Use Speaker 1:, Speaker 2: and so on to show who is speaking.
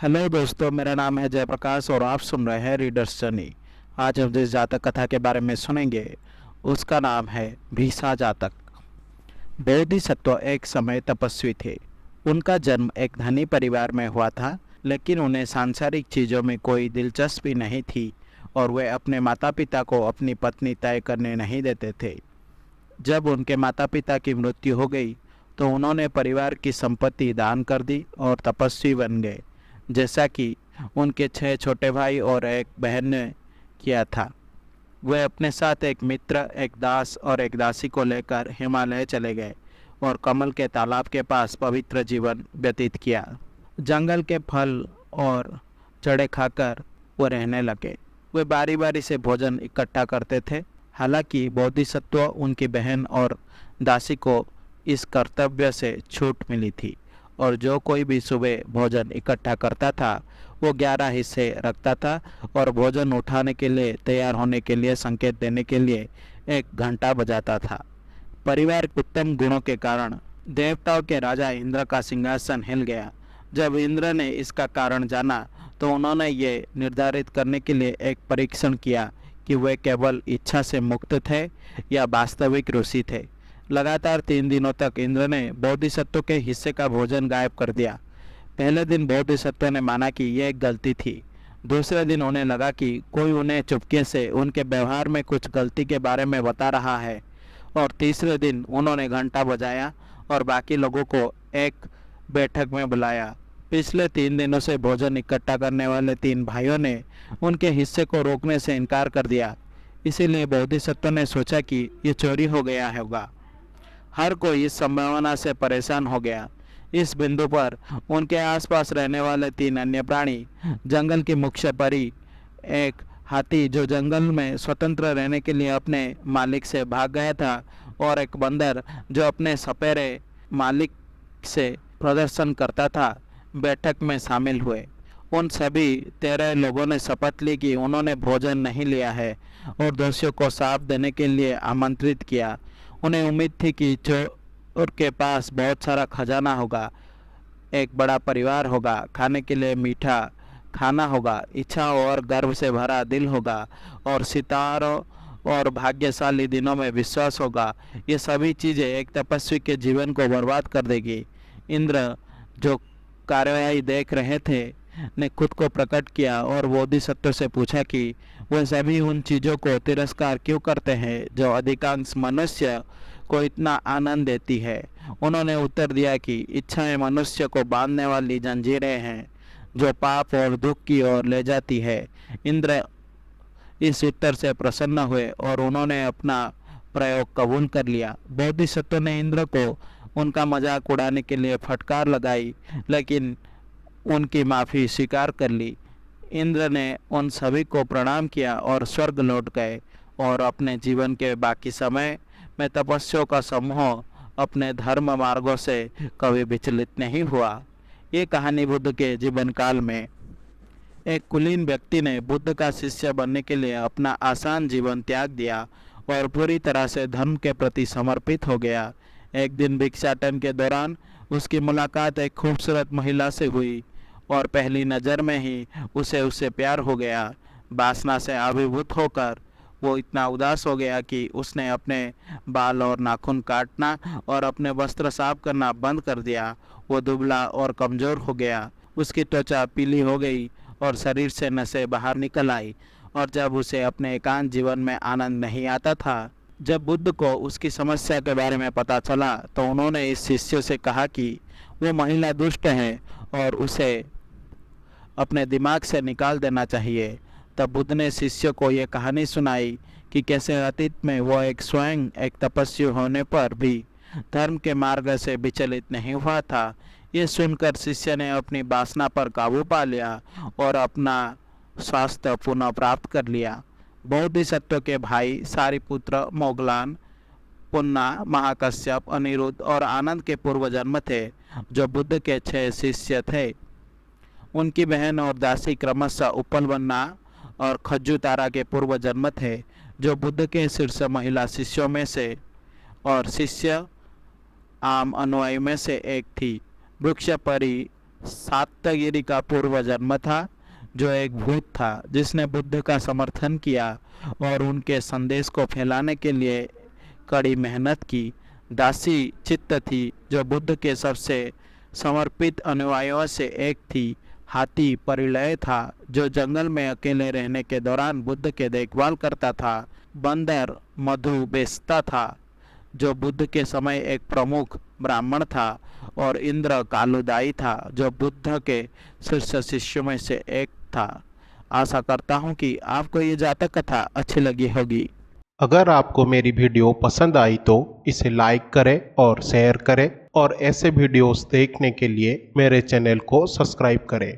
Speaker 1: Hello दोस्तों, मेरा नाम है जयप्रकाश और आप सुन रहे हैं रीडर्स जर्नी। आज हम जिस जातक कथा के बारे में सुनेंगे उसका नाम है भीषा जातक। बोधिसत्व एक समय तपस्वी थे। उनका जन्म एक धनी परिवार में हुआ था, लेकिन उन्हें सांसारिक चीज़ों में कोई दिलचस्पी नहीं थी और वे अपने माता पिता को अपनी पत्नी तय करने नहीं देते थे। जब उनके माता पिता की मृत्यु हो गई तो उन्होंने परिवार की संपत्ति दान कर दी और तपस्वी बन गए, जैसा कि उनके 6 छोटे भाई और एक बहन ने किया था। वे अपने साथ एक मित्र, एक दास और एक दासी को लेकर हिमालय चले गए और कमल के तालाब के पास पवित्र जीवन व्यतीत किया। जंगल के फल और जड़ें खाकर वो रहने लगे। वे बारी बारी से भोजन इकट्ठा करते थे। हालांकि बोधिसत्व उनकी बहन और दासी को इस कर्तव्य से छूट मिली थी और जो कोई भी सुबह भोजन इकट्ठा करता था वो 11 हिस्से रखता था और भोजन उठाने के लिए तैयार होने के लिए संकेत देने के लिए एक घंटा बजाता था। परिवार के उत्तम गुणों के कारण देवताओं के राजा इंद्र का सिंहासन हिल गया। जब इंद्र ने इसका कारण जाना तो उन्होंने ये निर्धारित करने के लिए एक परीक्षण किया कि वे केवल इच्छा से मुक्त थे या वास्तविक ऋषि थे। लगातार 3 दिनों तक इंद्र ने बोधिसत्व के हिस्से का भोजन गायब कर दिया। पहले दिन बोधिसत्व ने माना कि यह एक गलती थी। दूसरे दिन उन्हें लगा कि कोई उन्हें चुपके से उनके व्यवहार में कुछ गलती के बारे में बता रहा है, और तीसरे दिन उन्होंने घंटा बजाया और बाकी लोगों को एक बैठक में बुलाया। पिछले 3 दिनों से भोजन इकट्ठा करने वाले 3 भाइयों ने उनके हिस्से को रोकने से इनकार कर दिया। इसीलिए बोधिसत्व ने सोचा कि ये चोरी हो गया होगा। हर कोई इस संभावना से परेशान हो गया। इस बिंदु पर उनके आसपास रहने वाले 3 अन्य प्राणी, जंगल की मुख्य परी, एक हाथी जो जंगल में स्वतंत्र रहने के लिए अपने मालिक से भाग गया था, और एक बंदर जो अपने सपेरे मालिक से प्रदर्शन करता था, बैठक में शामिल हुए। उन सभी 13 लोगों ने शपथ ली कि उन्होंने भोजन नहीं लिया है और दोषियों को साफ देने के लिए आमंत्रित किया। उन्हें उम्मीद थी कि चोर के पास बहुत सारा खजाना होगा, एक बड़ा परिवार होगा, खाने के लिए मीठा खाना होगा, इच्छाओं और गर्व से भरा दिल होगा और सितारों और भाग्यशाली दिनों में विश्वास होगा। ये सभी चीज़ें एक तपस्वी के जीवन को बर्बाद कर देगी। इंद्र, जो कार्यवाही देख रहे थे, ने खुद को प्रकट किया और बोधिसत्व से पूछा कि वे सभी उन चीज़ों को तिरस्कार क्यों करते हैं जो अधिकांश मनुष्य को इतना आनंद देती है। उन्होंने उत्तर दिया कि इच्छाएं मनुष्य को बांधने वाली जंजीरें हैं जो पाप और दुख की ओर ले जाती है। इंद्र इस उत्तर से प्रसन्न हुए और उन्होंने अपना प्रयोग कबूल कर लिया। बोधिसत्व ने इंद्र को उनका मजाक उड़ाने के लिए फटकार लगाई, लेकिन उनकी माफ़ी स्वीकार कर ली। इंद्र ने उन सभी को प्रणाम किया और स्वर्ग लौट गए और अपने जीवन के बाकी समय में तपस्वियों का समूह अपने धर्म मार्गों से कभी विचलित नहीं हुआ। ये कहानी बुद्ध के जीवन काल में एक कुलीन व्यक्ति ने बुद्ध का शिष्य बनने के लिए अपना आसान जीवन त्याग दिया और पूरी तरह से धर्म के प्रति समर्पित हो गया। एक दिन भिक्षाटन के दौरान उसकी मुलाकात एक खूबसूरत महिला से हुई और पहली नज़र में ही उससे प्यार हो गया। वासना से अभिभूत होकर वो इतना उदास हो गया कि उसने अपने बाल और नाखून काटना और अपने वस्त्र साफ करना बंद कर दिया। वो दुबला और कमज़ोर हो गया, उसकी त्वचा पीली हो गई और शरीर से नसें बाहर निकल आई। और जब उसे अपने एकांत जीवन में आनंद नहीं आता था, जब बुद्ध को उसकी समस्या के बारे में पता चला तो उन्होंने इस शिष्य से कहा कि वो महिला दुष्ट है और उसे अपने दिमाग से निकाल देना चाहिए। तब बुद्ध ने शिष्य को ये कहानी सुनाई कि कैसे अतीत में वो स्वयं एक तपस्वी होने पर भी धर्म के मार्ग से विचलित नहीं हुआ था। ये सुनकर शिष्य ने अपनी वासना पर काबू पा लिया और अपना स्वास्थ्य पुनः प्राप्त कर लिया। बोधिसत्व के भाई सारिपुत्र, मोगलान, पुन्ना, महाकश्यप, अनिरुद्ध और आनंद के पूर्व जन्म थे, जो बुद्ध के 6 शिष्य थे। उनकी बहन और दासी क्रमशः उपलवन्ना और खज्जुतारा के पूर्व जन्म थे, जो बुद्ध के शीर्ष महिला शिष्यों में से और शिष्य आम अनुयायी में से एक थी। वृक्ष परी सात्यगिरी का पूर्व जन्म था, जो एक भूत था जिसने बुद्ध का समर्थन किया और उनके संदेश को फैलाने के लिए कड़ी मेहनत की। दासी चित्त थी, जो बुद्ध के सबसे समर्पित अनुयायियों से एक थी। हाथी परिलय था, जो जंगल में अकेले रहने के दौरान बुद्ध के देखभाल करता था। बंदर मधु बेचता था, जो बुद्ध के समय एक प्रमुख ब्राह्मण था। और इंद्र कालुदाई था, जो बुद्ध के शीर्ष शिष्यों में से एक था। आशा करता हूँ कि आपको ये जातक कथा अच्छी लगी होगी।
Speaker 2: अगर आपको मेरी वीडियो पसंद आई तो इसे लाइक करें और शेयर करें और ऐसे वीडियोस देखने के लिए मेरे चैनल को सब्सक्राइब करें।